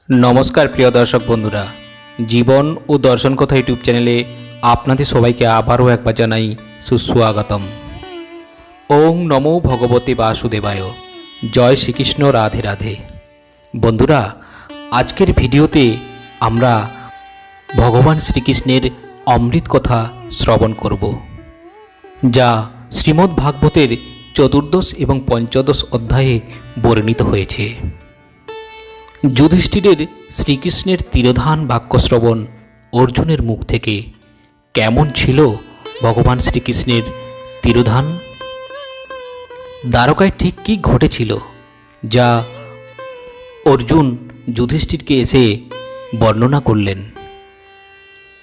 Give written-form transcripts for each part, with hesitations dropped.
नमस्कार प्रिय दर्शक बंधुरा जीवन और दर्शन कथा यूट्यूब चैनेले आपनादेर सबाइके आबारो एकबार जानाई सुस्वागतम। ओम नमो भगवते वासुदेवाय। जय श्रीकृष्ण। राधे राधे। बंधुरा आजकेर भिडियोते आमरा भगवान श्रीकृष्णेर अमृत कथा श्रवण करब, जा श्रीमद् भागवतेर चतुर्दश एवं पंचदश अध्याये बर्णित हयेछे। युधिष्ठिरेर श्रीकृष्णेर तिरोधान वाक्य श्रवण अर्जुनेर मुख थेके केमन छिलो भगवान श्रीकृष्णेर तिरोधान, द्वारकाय ठीक कि घटेछिलो जा अर्जुन युधिष्ठिरके एसे बर्णना करलेन।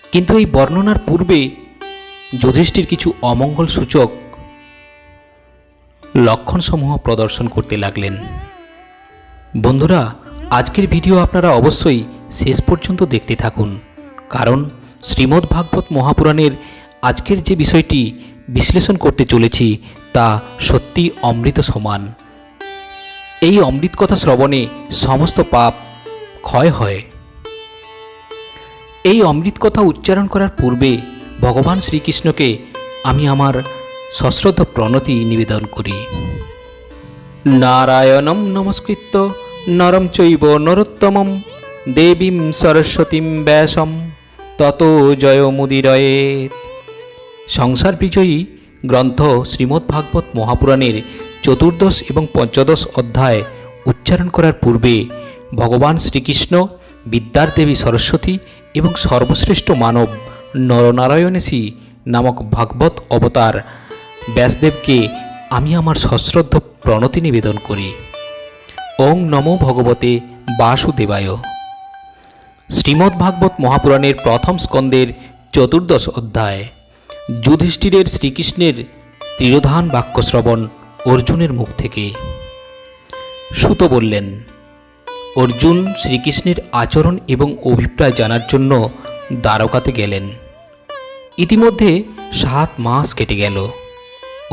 किन्तु एई बर्णनार पूर्वे युधिष्ठिर किछु अमंगल सूचक लक्षणসমূह प्रदर्शन करते लागलेन। बंधुरा आजकेर भिडियो आपनारा अवश्यई शेष पर्यन्त देखते थाकुन, कारण श्रीमद् भागवत महापुराणेर आजकेर जे विषयटी विश्लेषण करते चलेछि ता सत्यि अमृत समान। এই অমৃত কথা শ্রবণে সমস্ত পাপ ক্ষয় হয়। এই অমৃত কথা উচ্চারণ করার পূর্বে ভগবান শ্রীকৃষ্ণকে আমি আমার সশ্রদ্ধ প্রণতি নিবেদন করি। নারায়ণম নমস্কৃত্য নরম চৈব নরোত্তমম দেবীম সরস্বতীম ব্যাসম ততো জয়মুদিরয়েৎ। সংসার বিজয়ী গ্রন্থ শ্রীমদ্ ভাগবত মহাপুরাণের চতুর্দশ এবং পঞ্চদশ অধ্যায় উচ্চারণ করার পূর্বে ভগবান শ্রীকৃষ্ণ, বিদ্যার দেবী সরস্বতী এবং সর্বশ্রেষ্ঠ মানব নরনারায়ণেশী নামক ভাগবত অবতার ব্যাসদেবকে আমি আমার সশ্রদ্ধ প্রণতি নিবেদন করি। ওং নমো ভগবতে বাসুদেবায়। শ্রীমদ্ ভাগবত মহাপুরাণের প্রথম স্কন্দের চতুর্দশ অধ্যায়। যুধিষ্ঠিরের শ্রীকৃষ্ণের তিরোধান বাক্য শ্রবণ অর্জুনের মুখ থেকে। সুত বললেন, অর্জুন শ্রীকৃষ্ণের আচরণ এবং অভিপ্রায় জানার জন্য দ্বারকাতে গেলেন। ইতিমধ্যে 7 মাস কেটে গেল।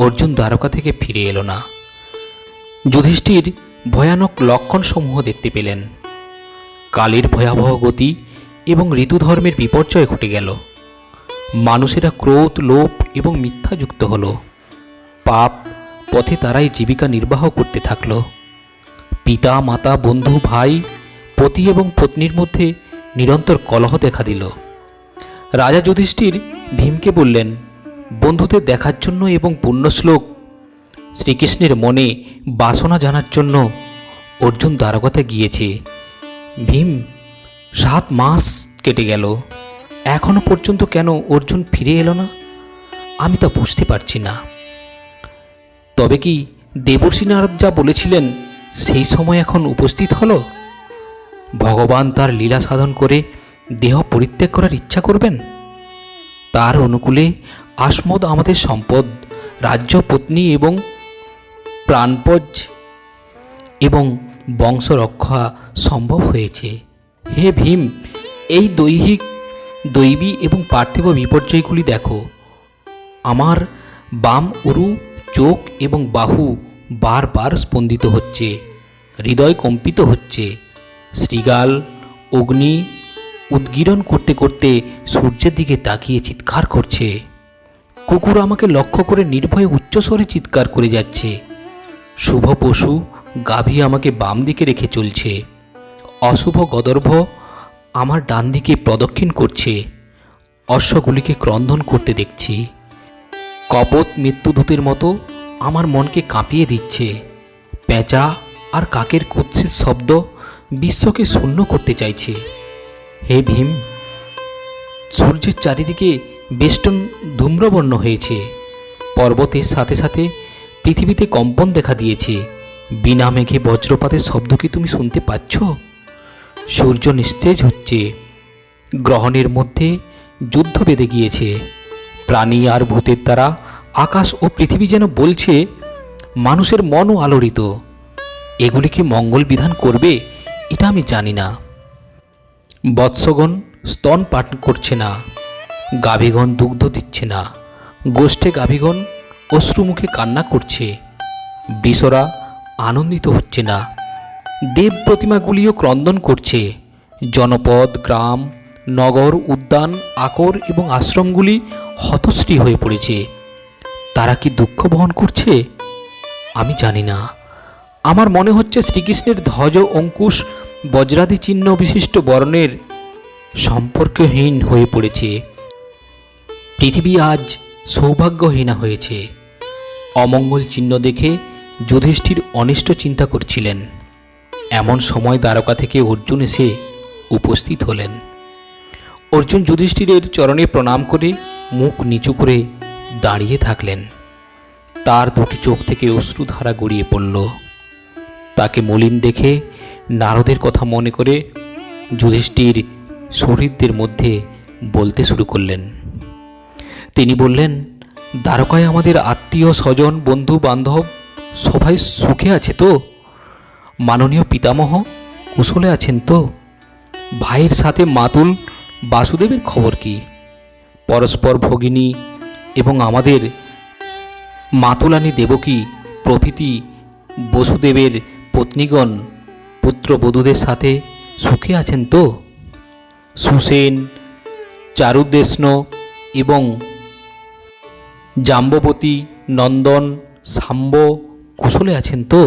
অর্জুন দ্বারকা থেকে ফিরে এলো না। যুধিষ্ঠির ভয়ানক লক্ষণসমূহ দেখতে পেলেন। কালের ভয়াবহ গতি এবং ঋতুধর্মের বিপর্যয় ঘটে গেল। মানুষেরা ক্রোধ, লোভ এবং মিথ্যাযুক্ত হল। পাপ পথে তারাই জীবিকা নির্বাহ করতে থাকল। পিতা, মাতা, বন্ধু, ভাই, পতি এবং পত্নীর মধ্যে নিরন্তর কলহ দেখা দিল। রাজা যুধিষ্ঠির ভীমকে বললেন, বন্ধুদের দেখার জন্য এবং পুণ্যশ্লোক শ্রীকৃষ্ণের মনে বাসনা জানার জন্য অর্জুন দ্বারকাতে গিয়েছে। ভীম, 7 মাস কেটে গেল, এখনো পর্যন্ত কেন অর্জুন ফিরে এলো না? আমি তা বুঝতে পারছি না। তবে কি দেবর্ষি নারদ যা বলেছিলেন সেই সময় এখন উপস্থিত হলো? ভগবান তার লীলা সাধন করে দেহ পরিত্যাগ করার ইচ্ছা করবেন? তার অনুকূলে আসমদ আমাদের সম্পদ, রাজ্য, পত্নী এবং প্রাণপজ এবং বংশ রক্ষা সম্ভব হয়েছে। হে ভীম, এই দৈবী এবং পার্থিব বিপর্যয়গুলি দেখো। আমার বাম উরু, চোখ এবং বাহু বারবার স্পন্দিত হচ্ছে, হৃদয় কম্পিত হচ্ছে। শৃগাল অগ্নি উদ্গীরণ করতে করতে সূর্যের দিকে তাকিয়ে চিৎকার করছে। কুকুর আমাকে লক্ষ্য করে নির্ভয়ে উচ্চস্বরে চিৎকার করে যাচ্ছে। শুভ পশু গাভী আমাকে বাম দিকে রেখে চলছে। অশুভ গদর্ভ আমার ডান দিকে প্রদক্ষিণ করছে। অশ্বগুলিকে ক্রন্দন করতে দেখছি। কপট মৃত্যুদূতের মতো আমার মনকে কাঁপিয়ে দিচ্ছে। পেঁচা আর কাকের কুৎসিত শব্দ বিশ্বকে শূন্য করতে চাইছে। হে ভীম, সূর্যের চারিদিকে বেষ্টন ধূম্রবর্ণ হয়েছে। পর্বতের সাথে সাথে পৃথিবীতে কম্পন দেখা দিয়েছে। বিনা মেঘে বজ্রপাতের শব্দ কি তুমি শুনতে পাচ্ছ? সূর্য নিস্তেজ হচ্ছে। গ্রহণের মধ্যে যুদ্ধ বেঁধে গিয়েছে। প্রাণী আর ভূতের দ্বারা আকাশ ও পৃথিবী যেন বলছে, মানুষের মনও আলোড়িত। এগুলি কি মঙ্গল বিধান করবে এটা আমি জানি না। বৎসগণ স্তন পান করছে না, গাভীগণ দুগ্ধ দিচ্ছে না, গোষ্ঠে গাভীগণ অশ্রুমুখে কান্না করছে, বৃষরা আনন্দিত হচ্ছে না, দেব প্রতিমাগুলিও ক্রন্দন করছে, জনপদ, গ্রাম, নগর, উদ্যান, আকর এবং আশ্রমগুলি হতশ্রী হয়ে পড়েছে। তারা কি দুঃখ বহন করছে? আমি জানি না। আমার মনে হচ্ছে শ্রীকৃষ্ণের ধ্বজ, অঙ্কুশ, বজ্রাদি চিহ্ন বিশিষ্ট বর্ণের সম্পর্কহীন হয়ে পড়েছে। পৃথিবী আজ সৌভাগ্যহীনা হয়েছে। অমঙ্গল চিহ্ন দেখে যুধিষ্ঠির অনিষ্ট চিন্তা করছিলেন। এমন সময় দ্বারকা থেকে অর্জুন এসে উপস্থিত হলেন। অর্জুন যুধিষ্ঠিরের চরণে প্রণাম করে মুখ নিচু করে দাঁড়িয়ে থাকলেন। তার দুটি চোখ থেকে অশ্রুধারা গড়িয়ে পড়ল। তাকে মলিন দেখে নারদের কথা মনে করে যুধিষ্ঠির সুহৃদদের মধ্যে বলতে শুরু করলেন। তিনি বললেন, দ্বারকায় আমাদের আত্মীয় স্বজন, বন্ধু বান্ধব সবাই সুখে আছে তো? মাননীয় পিতামহ কুশলে আছেন তো? ভাইয়ের সাথে মাতুল বাসুদেবের খবর কি? পরস্পর ভগিনী এবং আমাদের মাতুলানী দেবকী প্রভৃতি বসুদেবের পত্নীগণ পুত্রবধূদের সাথে সুখে আছেন তো? সুসেন, চারুদেষ্ণ এবং জাম্ববতী, নন্দন, সাম্ব কুশলে আছেন তো?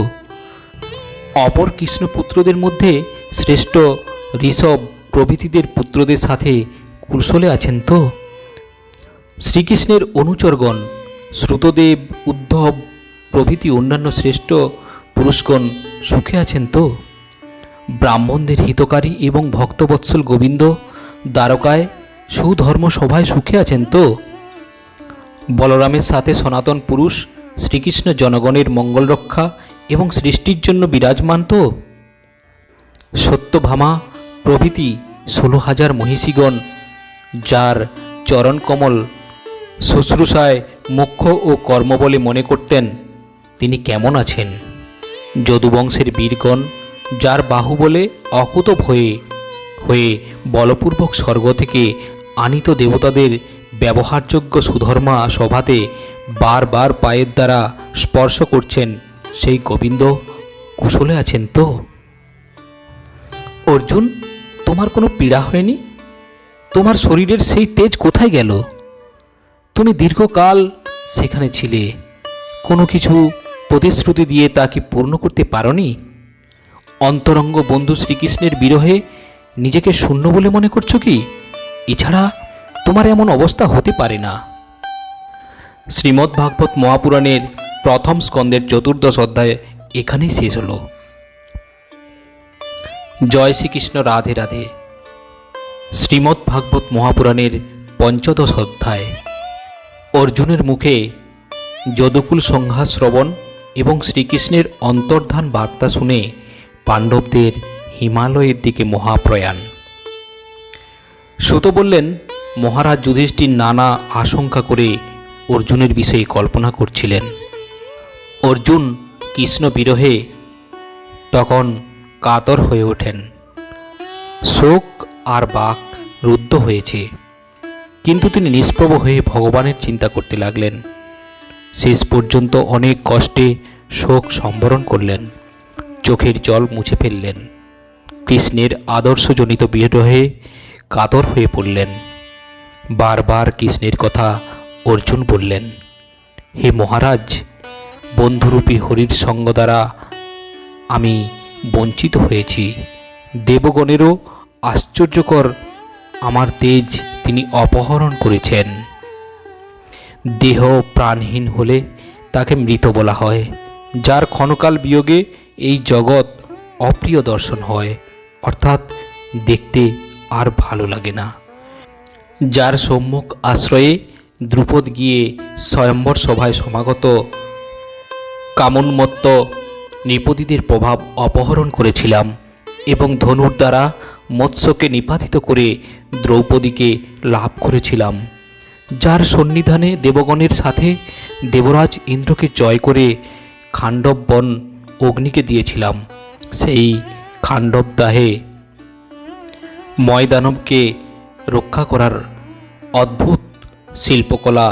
অপর কৃষ্ণপুত্রদের মধ্যে শ্রেষ্ঠ ঋষভ প্রভৃতিদের পুত্রদের সাথে কুশলে আছেন তো? শ্রীকৃষ্ণের অনুচরগণ শ্রুতদেব, উদ্ধব প্রভৃতি অন্যান্য শ্রেষ্ঠ পুরুষগণ সুখে আছেন তো? ব্রাহ্মণদের হিতকারী এবং ভক্তবৎসল গোবিন্দ দ্বারকায় সুধর্ম সভায় সুখে আছেন তো? বলরামের সাথে সনাতন পুরুষ শ্রীকৃষ্ণ জনগণের মঙ্গল রক্ষা এবং সৃষ্টির জন্য বিরাজমান তো? সত্যভামা প্রভৃতি 16,000 মহিষীগণ যার চরণকমল শুশ্রূষায় মোক্ষ ও কর্ম বলে মনে করতেন, তিনি কেমন আছেন? যদুবংশের বীরগণ যার বাহুবলে অকুতভ হয়ে বলপূর্বক স্বর্গ থেকে আনিত দেবতাদের ব্যবহারযোগ্য সুধর্মা সভাতে বারবার পায়ের দ্বারা স্পর্শ করছেন, সেই গোবিন্দ কুশলে আছেন তো? অর্জুন, তোমার কোনো পীড়া হয়নি? তোমার শরীরের সেই তেজ কোথায় গেল? তুমি দীর্ঘকাল সেখানে ছিলে, কোনো কিছু প্রতিশ্রুতি দিয়ে তা কি পূর্ণ করতে পারোনি? অন্তরঙ্গ বন্ধু শ্রীকৃষ্ণের বিরহে নিজেকে শূন্য বলে মনে করছো কি? এছাড়া তোমার এমন অবস্থা হতে পারে না। শ্রীমদ্ভাগবত মহাপুরাণের প্রথম স্কন্দের 14 অধ্যায় এখানেই শেষ হলো। জয় শ্রীকৃষ্ণ, রাধে রাধে। শ্রীমদ্ভাগবত মহাপুরাণের 15 অধ্যায়। অর্জুনের মুখে যদুকুল সংহার শ্রবণ এবং শ্রীকৃষ্ণের অন্তর্ধান বার্তা শুনে পাণ্ডবদের হিমালয়ের দিকে মহাপ্রয়াণ। সুত বললেন, মহারাজ যুধিষ্ঠির নানা আশঙ্কা করে অর্জুনের বিষয়ে কল্পনা করছিলেন। অর্জুন কৃষ্ণ বিরহে তখন কাতর হয়ে ওঠেন। শোক আর বাক রুদ্ধ হয়েছে, কিন্তু তিনি নিষ্প্রভ হয়ে ভগবানের চিন্তা করতে লাগলেন। শেষ পর্যন্ত অনেক কষ্টে শোক সম্বরণ করলেন, চোখের জল মুছে ফেললেন। কৃষ্ণের আদর্শজনিত বিরহে কাতর হয়ে পড়লেন। বারবার কৃষ্ণের কথা অর্জুন বললেন, হে মহারাজ, বন্ধুরূপী হরির সঙ্গ দ্বারা আমি বঞ্চিত হয়েছি। দেবগণেরও আশ্চর্যকর আমার তেজ তিনি অপহরণ করেছেন। দেহ প্রাণহীন হলে তাকে মৃত বলা হয়। যার ক্ষণকাল বিয়োগে এই জগৎ অপ্রিয় দর্শন হয়, অর্থাৎ দেখতে আর ভালো লাগে না। যার সম্মুখ আশ্রয়ে দ্রুপদ গিয়ে স্বয়ম্বর সভায় সমাগত কামোন্মত্ত নৃপতিদের প্রভাব অপহরণ করেছিলাম এবং ধনুর দ্বারা মৎস্যকে নিপাতিত করে দ্রৌপদীকে লাভ করেছিলাম। যার সন্নিধানে দেবগণের সাথে দেবরাজ ইন্দ্রকে জয় করে খাণ্ডব বন অগ্নিকে দিয়েছিলাম, সেই খাণ্ডব দাহে ময়দানবকে রক্ষা করার অদ্ভুত শিল্পকলা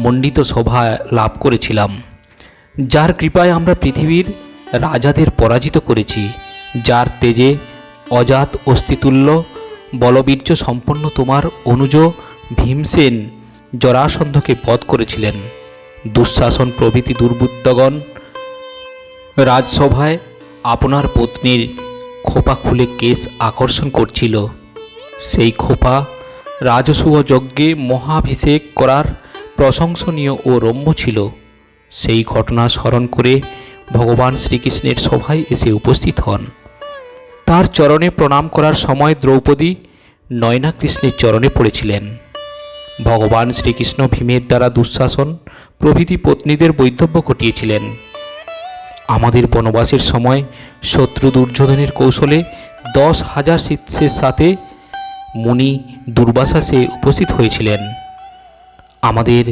মণ্ডিত শোভা লাভ করেছিলাম। যার কৃপায় আমরা পৃথিবীর রাজাদের পরাজিত করেছি, যার তেজে অজাত অস্তিতুল্য বলবীর্য সম্পন্ন তোমার অনুজ ভীমসেন জরাসন্ধকে বধ করেছিলেন। দুঃশাসন প্রভৃতি দুর্বৃত্তগণ রাজসভায় আপনার পত্নীর খোপা খুলে কেশ আকর্ষণ করছিল। সেই খোপা রাজসূয় যজ্ঞে মহাভিষেক করার প্রশংসনীয় ও রম্য ছিল। সেই ঘটনা স্মরণ করে ভগবান শ্রীকৃষ্ণের সভায় এসে উপস্থিত হন। তার চরণে প্রণাম করার সময় দ্রৌপদী নয়না কৃষ্ণের চরণে পড়েছিলেন। ভগবান শ্রীকৃষ্ণ ভীমের দ্বারা দুঃশাসন প্রভৃতি পত্নীদের বৈধব্য ঘটিয়েছিলেন। আমাদের বনবাসের সময় শত্রু দুর্যোধনের কৌশলে 10,000 শিষ্যের সাথে মুনি দুর্বাসা সে উপস্থিত হয়েছিলেন। আমাদের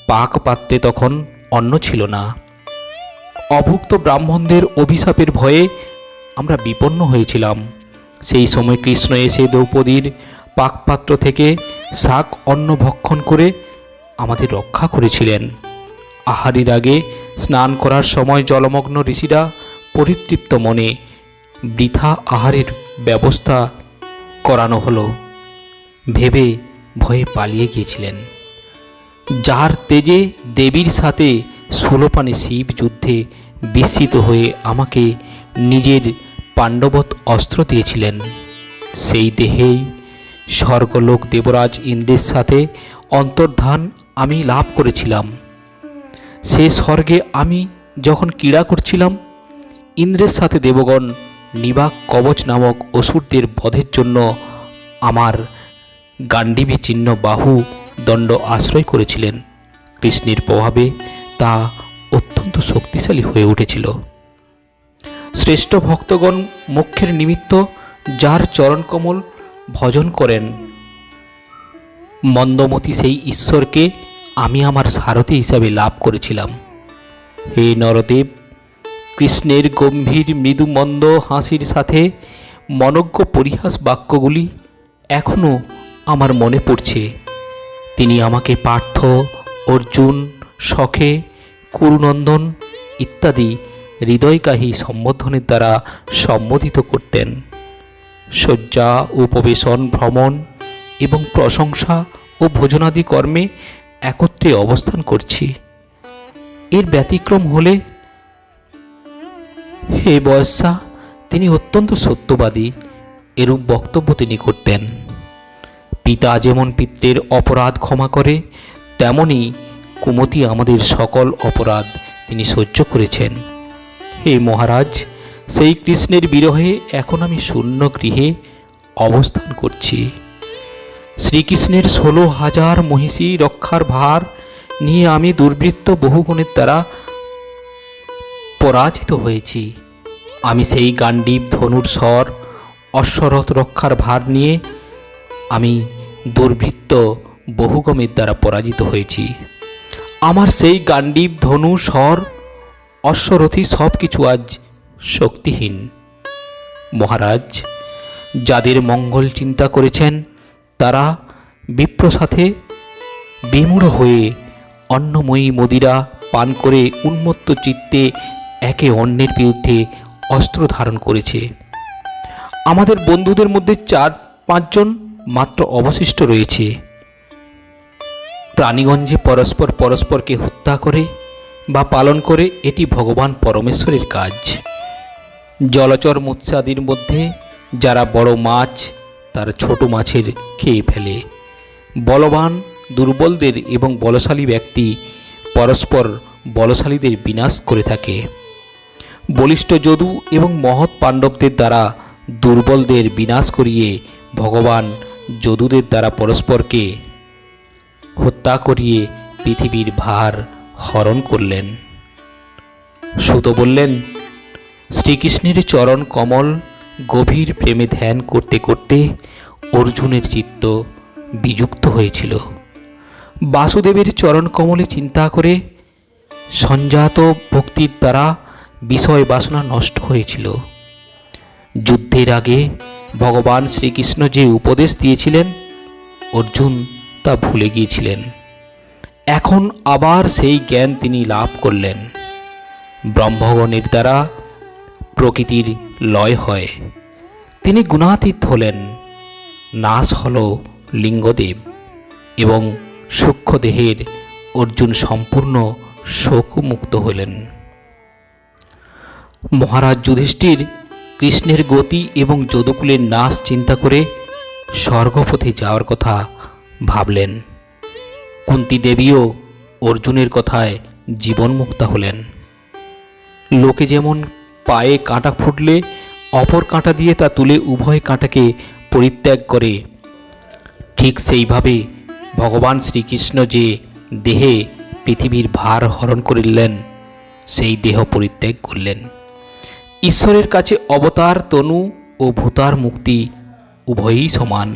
পাক পাত্রে তখন অন্ন ছিল না। অভুক্ত ব্রাহ্মণদের অভিশাপের ভয়ে আমরা বিপন্ন হয়েছিলাম। সেই সময় কৃষ্ণ এসে দ্রৌপদীর পাকপাত্র থেকে শাক অন্ন ভক্ষণ করে আমাদের রক্ষা করেছিলেন। আহারের আগে স্নান করার সময় জলমগ্ন ঋষিরা পরিতৃপ্ত মনে বৃথা আহারের ব্যবস্থা করানো হলো ভেবে ভয়ে পালিয়ে গিয়েছিলেন। যার তেজে দেবীর সাথে সুলোপানে শিব যুদ্ধে বিস্মিত হয়ে আমাকে নিজের পাণ্ডবত অস্ত্র দিয়েছিলেন, সেই দেহেই স্বর্গলোক দেবরাজ ইন্দ্রের সাথে অন্তর্ধান আমি লাভ করেছিলাম। সে স্বর্গে আমি যখন ক্রীড়া করছিলাম, ইন্দ্রের সাথে দেবগণ নিবাক কবচ নামক অসুরদের বধের জন্য আমার গাণ্ডীবী চিহ্ন বাহু দণ্ড আশ্রয় করেছিলেন। কৃষ্ণের প্রভাবে তা অত্যন্ত শক্তিশালী হয়ে উঠেছিল। শ্রেষ্ঠ ভক্তগণ মোক্ষের নিমিত্ত যার চরণকমল ভজন করেন, মন্দমতি সেই ঈশ্বরকে আমি আমার সারথী হিসাবে লাভ করেছিলাম। হে নরদেব, কৃষ্ণের গম্ভীর মৃদু মন্দ হাসির সাথে মনজ্ঞ পরিহাস বাক্যগুলি এখনও আমার মনে পড়ছে। তিনি আমাকে পার্থ, অর্জুন, সখে, কুরুনন্দন ইত্যাদি হৃদয়কাহী সম্বোধনের দ্বারা সম্বোধিত করতেন। শয্যা, উপবেশন, ভ্রমণ এবং প্রশংসা ও ভোজনাদি কর্মে একত্রে অবস্থান করছি। এর ব্যতিক্রম হলে হে বয়স্যা, তিনি অত্যন্ত সত্যবাদী এরূপ বক্তব্য তিনি করতেন। পিতা যেমন পিতৃর অপরাধ ক্ষমা করে, তেমনি কুমতি আমাদের সকল অপরাধ তিনি সহ্য করেছেন। হে মহারাজ, সেই কৃষ্ণের বিরহে এখন আমি শূন্য গৃহে অবস্থান করছি। শ্রীকৃষ্ণের 16,000 মহিষী রক্ষার ভার নিয়ে আমি দুর্বৃত্ত বহুগুণের দ্বারা পরাজিত হয়েছি। আমি সেই গাণ্ডীব, ধনুর, স্বর, অশ্বরথ রক্ষার ভার নিয়ে আমি দুর্বৃত্ত বহুগমের দ্বারা পরাজিত হয়েছি। আমার সেই গাণ্ডীব, ধনু, স্বর, অশ্বরথী সব কিছু আজ শক্তিহীন। মহারাজ, যাদের মঙ্গল চিন্তা করেছেন তারা বিপ্র সাথে বিমূঢ় হয়ে অন্নময়ী মদিরা পান করে উন্মত্ত চিত্তে একে অন্যের বিরুদ্ধে অস্ত্র ধারণ করেছে। আমাদের বন্ধুদের মধ্যে 4-5 জন মাত্র অবশিষ্ট রয়েছে। প্রাণীগঞ্জে পরস্পর পরস্পরকে হত্যা করে বা পালন করে এটি ভগবান পরমেশ্বরের কাজ। জলচর মৎস্যাদির মধ্যে যারা বড় মাছ তারা ছোট মাছের খেয়ে ফেলে। বলবান দুর্বলদের এবং বলশালী ব্যক্তি পরস্পর বলশালীদের বিনাশ করে থাকে। বলিষ্ঠ যদু এবং মহৎ পাণ্ডবদের দ্বারা দুর্বলদের বিনাশ করিয়ে ভগবান যদুদের দ্বারা পরস্পরকে হত্যা করিয়ে পৃথিবীর ভার হরণ করলেন। সুত বললেন, শ্রীকৃষ্ণের চরণ কমল গভীর প্রেমে ধ্যান করতে করতে অর্জুনের চিত্ত বিযুক্ত হয়েছিল। বাসুদেবের চরণ কমলে চিন্তা করে সঞ্জাত ভক্তির দ্বারা বিষয় বাসনা নষ্ট হয়েছিল। যুদ্ধের আগে ভগবান শ্রীকৃষ্ণ যে উপদেশ দিয়েছিলেন অর্জুন তা ভুলে গিয়েছিলেন। এখন আবার সেই জ্ঞান তিনি লাভ করলেন। ব্রহ্মগণের দ্বারা প্রকৃতির লয় হয়, তিনি গুণাতীত হলেন, নাশ হল লিঙ্গদেব এবং সূক্ষ্ম দেহের অর্জুন সম্পূর্ণ শোকমুক্ত হলেন। মহারাজ যুধিষ্ঠির কৃষ্ণের গতি এবং যদুকুলের নাশ চিন্তা করে স্বর্গপথে যাওয়ার কথা ভাবলেন। কুন্তী দেবীও অর্জুনের কথায় জীবনমুক্তা হলেন। লোকে যেমন পায়ে কাঁটা ফুটলে অপর কাঁটা দিয়ে তা তুলে উভয় কাঁটাকে পরিত্যাগ করে, ঠিক সেইভাবে ভগবান শ্রীকৃষ্ণ যে দেহে পৃথিবীর ভার হরণ করিলেন, সেই দেহ পরিত্যাগ করলেন। ঈশ্বরের কাছে অবতার তনু ও ভূতার মুক্তি উভয়ই সমান।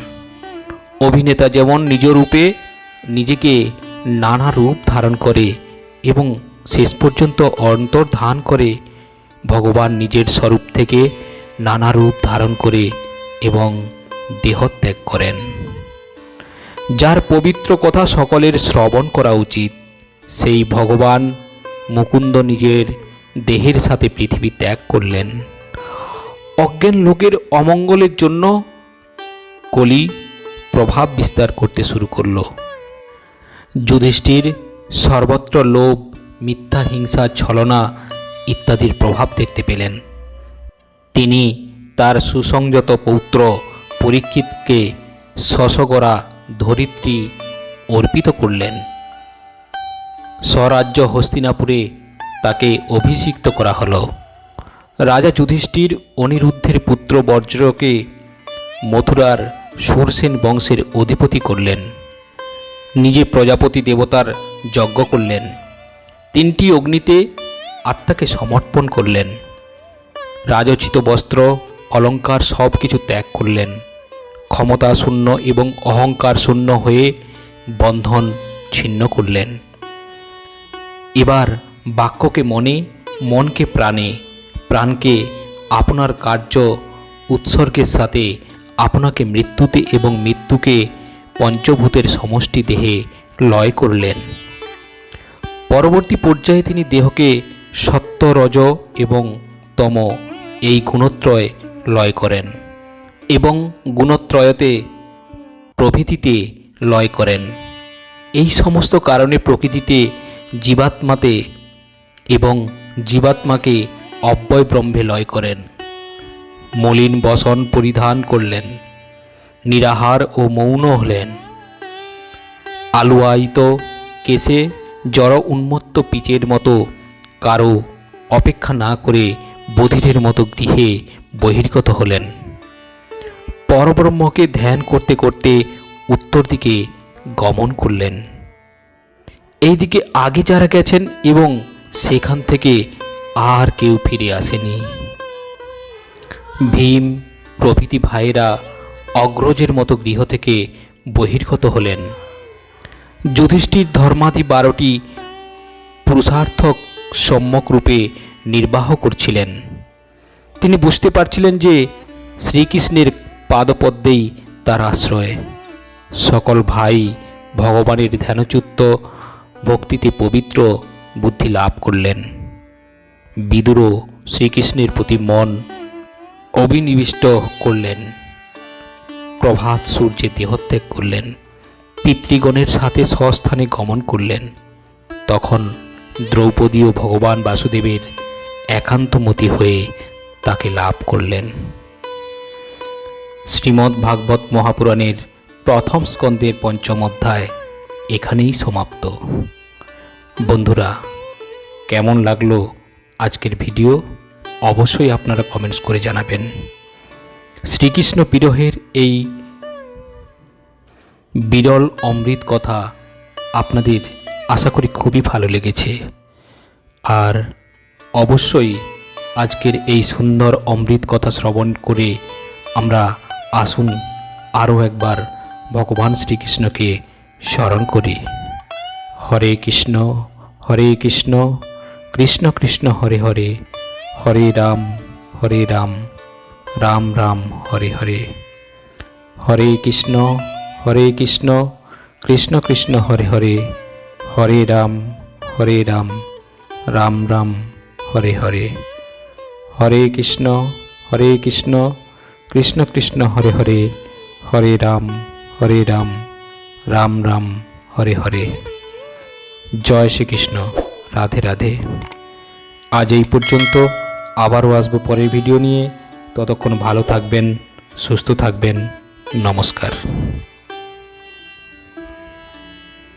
অভিনেতা যেমন নিজ রূপে নিজেকে নানা রূপ ধারণ করে এবং শেষ পর্যন্ত অন্তর্ধান করে, ভগবান নিজের স্বরূপ থেকে নানা রূপ ধারণ করে এবং দেহত্যাগ করেন। যার পবিত্র কথা সকলের শ্রবণ করা উচিত, সেই ভগবান মুকুন্দ নিজের দেহের সাথে পৃথিবী ত্যাগ করলেন। অজ্ঞান লোকের অমঙ্গলের জন্য কলি প্রভাব বিস্তার করতে শুরু করল। যুধিষ্ঠির সর্বত্র লোভ, মিথ্যা, হিংসা, ছলনা ইত্যাদির প্রভাব দেখতে পেলেন। তিনি তার সুসংযত পৌত্র পরীক্ষিতকে শশগরা ধরিত্রী অর্পিত করলেন। স্বরাজ্য হস্তিনাপুরে তাকে অভিষিক্ত করা হলো। রাজা যুধিষ্ঠির অনিরুদ্ধের পুত্র বজ্রকে মথুরার সুরসেন বংশের অধিপতি করলেন। নিজে প্রজাপতি দেবতার যজ্ঞ করলেন। 3টি অগ্নিতে আত্মাকে সমর্পণ করলেন। রাজোচিত বস্ত্র, অলঙ্কার সব কিছু ত্যাগ করলেন। ক্ষমতা শূন্য এবং অহংকার শূন্য হয়ে বন্ধন ছিন্ন করলেন। এবার বাক্যকে মনে, মনকে প্রাণে, প্রাণকে আপনার কার্য উৎসর্গের সাথে আপনাকে মৃত্যুতে এবং মৃত্যুকে পঞ্চভূতের সমষ্টি দেহে লয় করলেন। পরবর্তী পর্যায়ে তিনি দেহকে সত্য, রজ এবং তম এই গুণত্রয় লয় করেন এবং গুণত্রয়তে প্রভৃতিতে লয় করেন। এই সমস্ত কারণে প্রকৃতিতে জীবাত্মাতে এবং জীবাত্মাকে অব্যয় ব্রহ্মে লয় করেন। মলিন বসন পরিধান করলেন, নিরাহার ও মৌন হলেন। আলুয়ায়িত কেশে জড় উন্মত্ত পিচের মতো কারো অপেক্ষা না করে বধিরের মতো গৃহে বহির্গত হলেন। পরব্রহ্মকে ধ্যান করতে করতে উত্তর দিকে গমন করলেন। এই দিকে আগে যারা গেছেন এবং সেখান থেকে আর কেউ ফিরে আসেনি। ভীম প্রভৃতি ভাইয়েরা অগ্রজের মতো গৃহ থেকে বহির্গত হলেন। যুধিষ্ঠির ধর্মাদি 12টি পুরুষার্থক সম্যক রূপে নির্বাহ করছিলেন। তিনি বুঝতে পারছিলেন যে শ্রীকৃষ্ণের পাদপদ্মেই তার আশ্রয়। সকল ভাই ভগবানের ধ্যানচ্যুত ভক্তিতে পবিত্র বুদ্ধি লাভ করলেন। বিদুরও শ্রীকৃষ্ণের প্রতি মন অবিনিবিষ্ট করলেন। প্রভাত সূর্যে দেহত্যাগ করলেন। পিতৃগণের সাথে স্বস্থানে গমন করলেন। তখন দ্রৌপদীও ভগবান বাসুদেবের একান্তমতি হয়ে তাকে লাভ করলেন। শ্রীমদ্ ভাগবত মহাপুরাণের প্রথম স্কন্ধের 5ম অধ্যায় এখানেই সমাপ্ত। বন্ধুরা, কেমন লাগলো আজকের ভিডিও অবশ্যই আপনারা কমেন্টস করে জানাবেন। শ্রীকৃষ্ণ বিরহের এই বিরল অমৃত কথা আপনাদের আশা করি খুবই ভালো লেগেছে। আর অবশ্যই আজকের এই সুন্দর অমৃত কথা শ্রবণ করে আমরা আসুন আরও একবার ভগবান শ্রীকৃষ্ণকে স্মরণ করি। হরে কৃষ্ণ কৃষ্ণ কৃষ্ণ হরে হরে, হরে রাম রাম রাম হরে হরে। হরে কৃষ্ণ কৃষ্ণ কৃষ্ণ হরে হরে, হরে রাম রাম রাম হরে হরে। হরে কৃষ্ণ কৃষ্ণ কৃষ্ণ কৃষ্ণ হরে হরে, হরে রাম রাম রাম হরে হরে। জয় শ্রীকৃষ্ণ, রাধে রাধে। আজ এই পর্যন্ত, আবারও আসবো পরের ভিডিও নিয়ে। ততক্ষণ ভালো থাকবেন, সুস্থ থাকবেন। নমস্কার।